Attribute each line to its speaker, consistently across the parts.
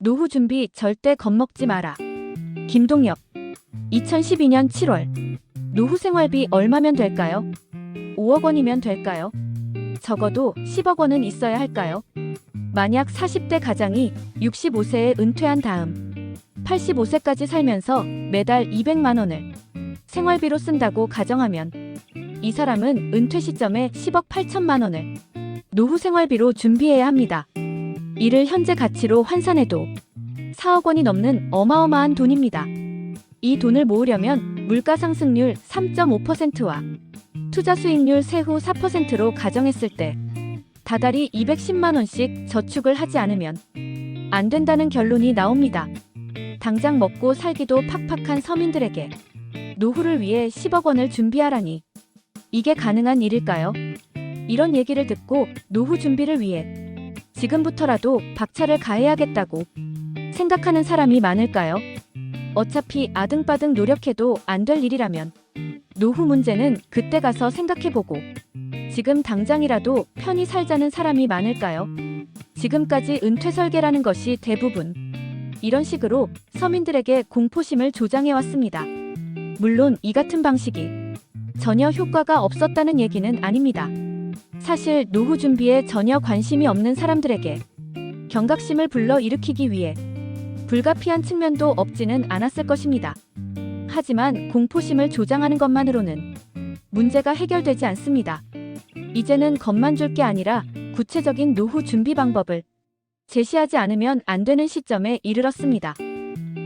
Speaker 1: 노후 준비 절대 겁먹지 마라. 김동엽. 2012년 7월. 노후 생활비 얼마면 될까요? 5억 원이면 될까요? 적어도 10억 원은 있어야 할까요? 만약 40대 가장이 65세에 은퇴한 다음 85세까지 살면서 매달 200만 원을 생활비로 쓴다고 가정하면 이 사람은 은퇴 시점에 10억 8천만 원을 노후 생활비로 준비해야 합니다. 이를 현재 가치로 환산해도 4억 원이 넘는 어마어마한 돈입니다. 이 돈을 모으려면 물가 상승률 3.5%와 투자 수익률 세후 4%로 가정했을 때 다달이 210만 원씩 저축을 하지 않으면 안 된다는 결론이 나옵니다. 당장 먹고 살기도 팍팍한 서민들에게 노후를 위해 10억 원을 준비하라니 이게 가능한 일일까요? 이런 얘기를 듣고 노후 준비를 위해 지금부터라도 박차를 가해야겠다고 생각하는 사람이 많을까요? 어차피 아등바등 노력해도 안 될 일이라면 노후 문제는 그때 가서 생각해보고 지금 당장이라도 편히 살자는 사람이 많을까요? 지금까지 은퇴 설계라는 것이 대부분 이런 식으로 서민들에게 공포심을 조장해왔습니다. 물론 이 같은 방식이 전혀 효과가 없었다는 얘기는 아닙니다. 사실 노후 준비에 전혀 관심이 없는 사람들에게 경각심을 불러일으키기 위해 불가피한 측면도 없지는 않았을 것입니다. 하지만 공포심을 조장하는 것만으로는 문제가 해결되지 않습니다. 이제는 겁만 줄 게 아니라 구체적인 노후 준비 방법을 제시하지 않으면 안 되는 시점에 이르렀습니다.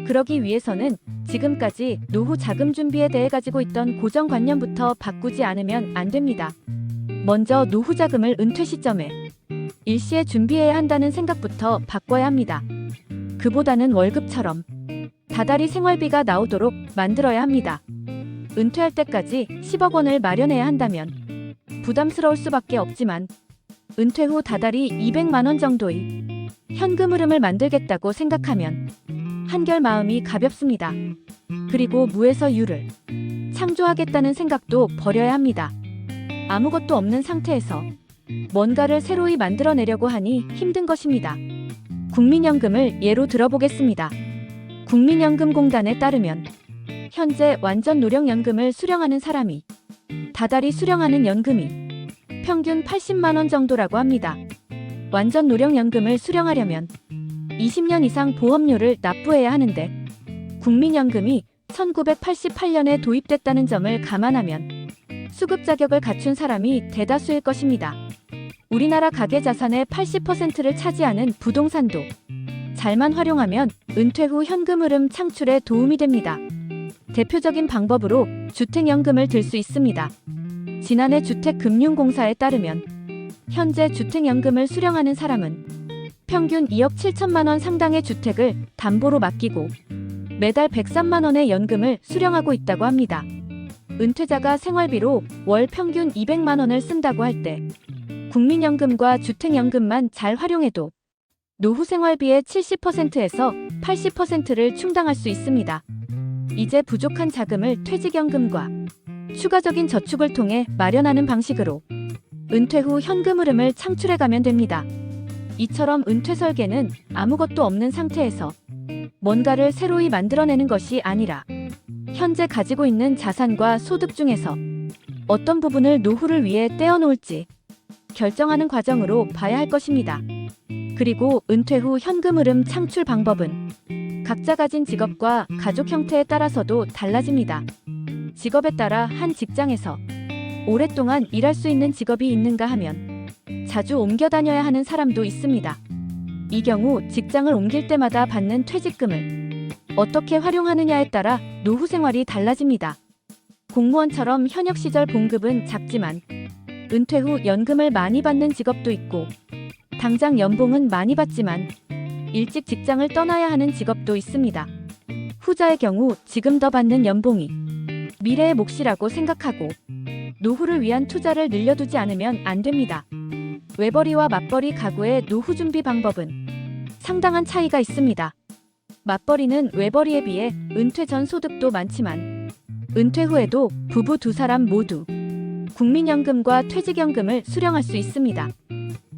Speaker 1: 그러기 위해서는 지금까지 노후 자금 준비에 대해 가지고 있던 고정관념부터 바꾸지 않으면 안 됩니다. 먼저 노후 자금을 은퇴 시점에 일시에 준비해야 한다는 생각부터 바꿔야 합니다. 그보다는 월급처럼 다달이 생활비가 나오도록 만들어야 합니다. 은퇴할 때까지 10억 원을 마련해야 한다면 부담스러울 수밖에 없지만 은퇴 후 다달이 200만 원 정도의 현금 흐름을 만들겠다고 생각하면 한결 마음이 가볍습니다. 그리고 무에서 유를 창조하겠다는 생각도 버려야 합니다. 아무것도 없는 상태에서 뭔가를 새로이 만들어내려고 하니 힘든 것입니다. 국민연금을 예로 들어보겠습니다. 국민연금공단에 따르면 현재 완전 노령연금을 수령하는 사람이 다달이 수령하는 연금이 평균 80만 원 정도라고 합니다. 완전 노령연금을 수령하려면 20년 이상 보험료를 납부해야 하는데 국민연금이 1988년에 도입됐다는 점을 감안하면 수급 자격을 갖춘 사람이 대다수일 것입니다. 우리나라 가계자산의 80%를 차지하는 부동산도 잘만 활용하면 은퇴 후 현금 흐름 창출에 도움이 됩니다. 대표적인 방법으로 주택연금을 들 수 있습니다. 지난해 주택금융공사에 따르면 현재 주택연금을 수령하는 사람은 평균 2억 7천만 원 상당의 주택을 담보로 맡기고 매달 103만 원의 연금을 수령하고 있다고 합니다. 은퇴자가 생활비로 월 평균 200만 원을 쓴다고 할 때 국민연금과 주택연금만 잘 활용해도 노후 생활비의 70%에서 80%를 충당할 수 있습니다. 이제 부족한 자금을 퇴직연금과 추가적인 저축을 통해 마련하는 방식으로 은퇴 후 현금 흐름을 창출해가면 됩니다. 이처럼 은퇴 설계는 아무것도 없는 상태에서 뭔가를 새로이 만들어내는 것이 아니라 현재 가지고 있는 자산과 소득 중에서 어떤 부분을 노후를 위해 떼어놓을지 결정하는 과정으로 봐야 할 것입니다. 그리고 은퇴 후 현금 흐름 창출 방법은 각자 가진 직업과 가족 형태에 따라서도 달라집니다. 직업에 따라 한 직장에서 오랫동안 일할 수 있는 직업이 있는가 하면 자주 옮겨 다녀야 하는 사람도 있습니다. 이 경우 직장을 옮길 때마다 받는 퇴직금을 어떻게 활용하느냐에 따라 노후 생활이 달라집니다. 공무원처럼 현역 시절 봉급은 작지만 은퇴 후 연금을 많이 받는 직업도 있고 당장 연봉은 많이 받지만 일찍 직장을 떠나야 하는 직업도 있습니다. 후자의 경우 지금 더 받는 연봉이 미래의 몫이라고 생각하고 노후를 위한 투자를 늘려두지 않으면 안 됩니다. 외벌이와 맞벌이 가구의 노후 준비 방법은 상당한 차이가 있습니다. 맞벌이는 외벌이에 비해 은퇴 전 소득도 많지만 은퇴 후에도 부부 두 사람 모두 국민연금과 퇴직연금을 수령할 수 있습니다.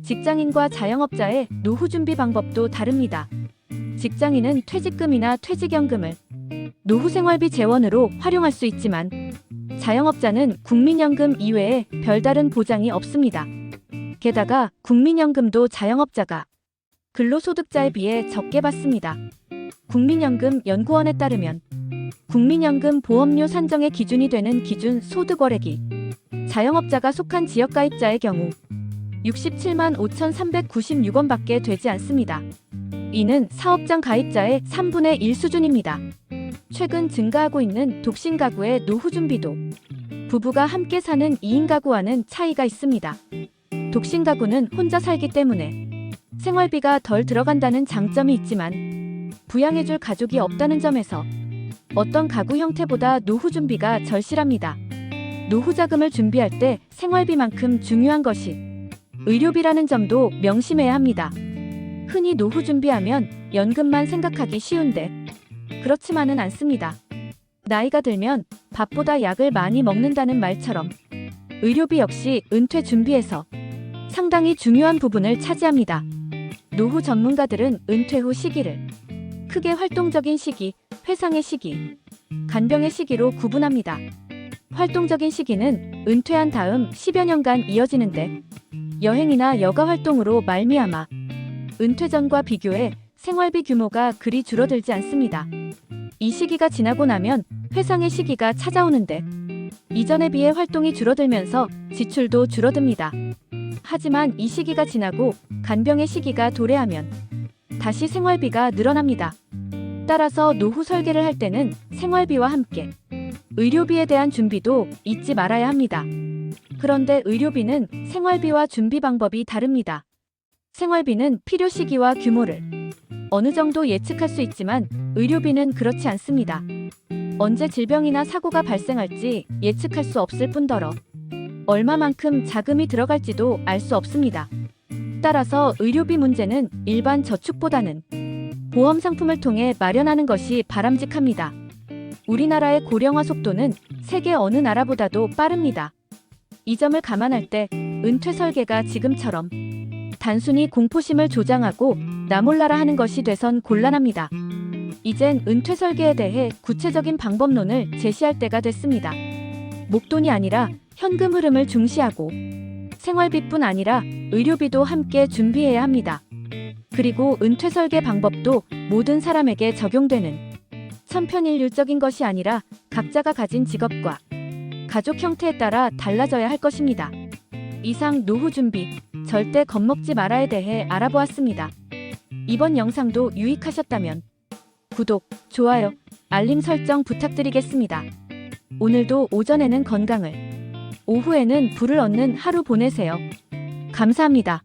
Speaker 1: 직장인과 자영업자의 노후 준비 방법도 다릅니다. 직장인은 퇴직금이나 퇴직연금을 노후생활비 재원으로 활용할 수 있지만 자영업자는 국민연금 이외에 별다른 보장이 없습니다. 게다가 국민연금도 자영업자가 근로소득자에 비해 적게 받습니다. 국민연금 연구원에 따르면 국민연금 보험료 산정의 기준이 되는 기준 소득월액이 자영업자가 속한 지역가입자의 경우 67만 5,396원밖에 되지 않습니다. 이는 사업장 가입자의 3분의 1 수준입니다. 최근 증가하고 있는 독신 가구의 노후 준비도 부부가 함께 사는 2인 가구와는 차이가 있습니다. 독신 가구는 혼자 살기 때문에 생활비가 덜 들어간다는 장점이 있지만 부양해줄 가족이 없다는 점에서 어떤 가구 형태보다 노후 준비가 절실합니다. 노후 자금을 준비할 때 생활비만큼 중요한 것이 의료비라는 점도 명심해야 합니다. 흔히 노후 준비하면 연금만 생각하기 쉬운데 그렇지만은 않습니다. 나이가 들면 밥보다 약을 많이 먹는다는 말처럼 의료비 역시 은퇴 준비에서 상당히 중요한 부분을 차지합니다. 노후 전문가들은 은퇴 후 시기를 크게 활동적인 시기, 회상의 시기, 간병의 시기로 구분합니다. 활동적인 시기는 은퇴한 다음 10여 년간 이어지는데 여행이나 여가 활동으로 말미암아 은퇴 전과 비교해 생활비 규모가 그리 줄어들지 않습니다. 이 시기가 지나고 나면 회상의 시기가 찾아오는데 이전에 비해 활동이 줄어들면서 지출도 줄어듭니다. 하지만 이 시기가 지나고 간병의 시기가 도래하면 다시 생활비가 늘어납니다. 따라서 노후 설계를 할 때는 생활비와 함께 의료비에 대한 준비도 잊지 말아야 합니다. 그런데 의료비는 생활비와 준비 방법이 다릅니다. 생활비는 필요 시기와 규모를 어느 정도 예측할 수 있지만 의료비는 그렇지 않습니다. 언제 질병이나 사고가 발생할지 예측할 수 없을 뿐더러 얼마만큼 자금이 들어갈지도 알 수 없습니다. 따라서 의료비 문제는 일반 저축보다는 보험 상품을 통해 마련하는 것이 바람직합니다. 우리나라의 고령화 속도는 세계 어느 나라보다도 빠릅니다. 이 점을 감안할 때 은퇴 설계가 지금처럼 단순히 공포심을 조장하고 나 몰라라 하는 것이 돼선 곤란합니다. 이젠 은퇴 설계에 대해 구체적인 방법론을 제시할 때가 됐습니다. 목돈이 아니라 현금 흐름을 중시하고 생활비뿐 아니라 의료비도 함께 준비해야 합니다. 그리고 은퇴 설계 방법도 모든 사람에게 적용되는 천편일률적인 것이 아니라 각자가 가진 직업과 가족 형태에 따라 달라져야 할 것입니다. 이상 노후 준비, 절대 겁먹지 마라에 대해 알아보았습니다. 이번 영상도 유익하셨다면 구독, 좋아요, 알림 설정 부탁드리겠습니다. 오늘도 오전에는 건강을, 오후에는 부를 얻는 하루 보내세요. 감사합니다.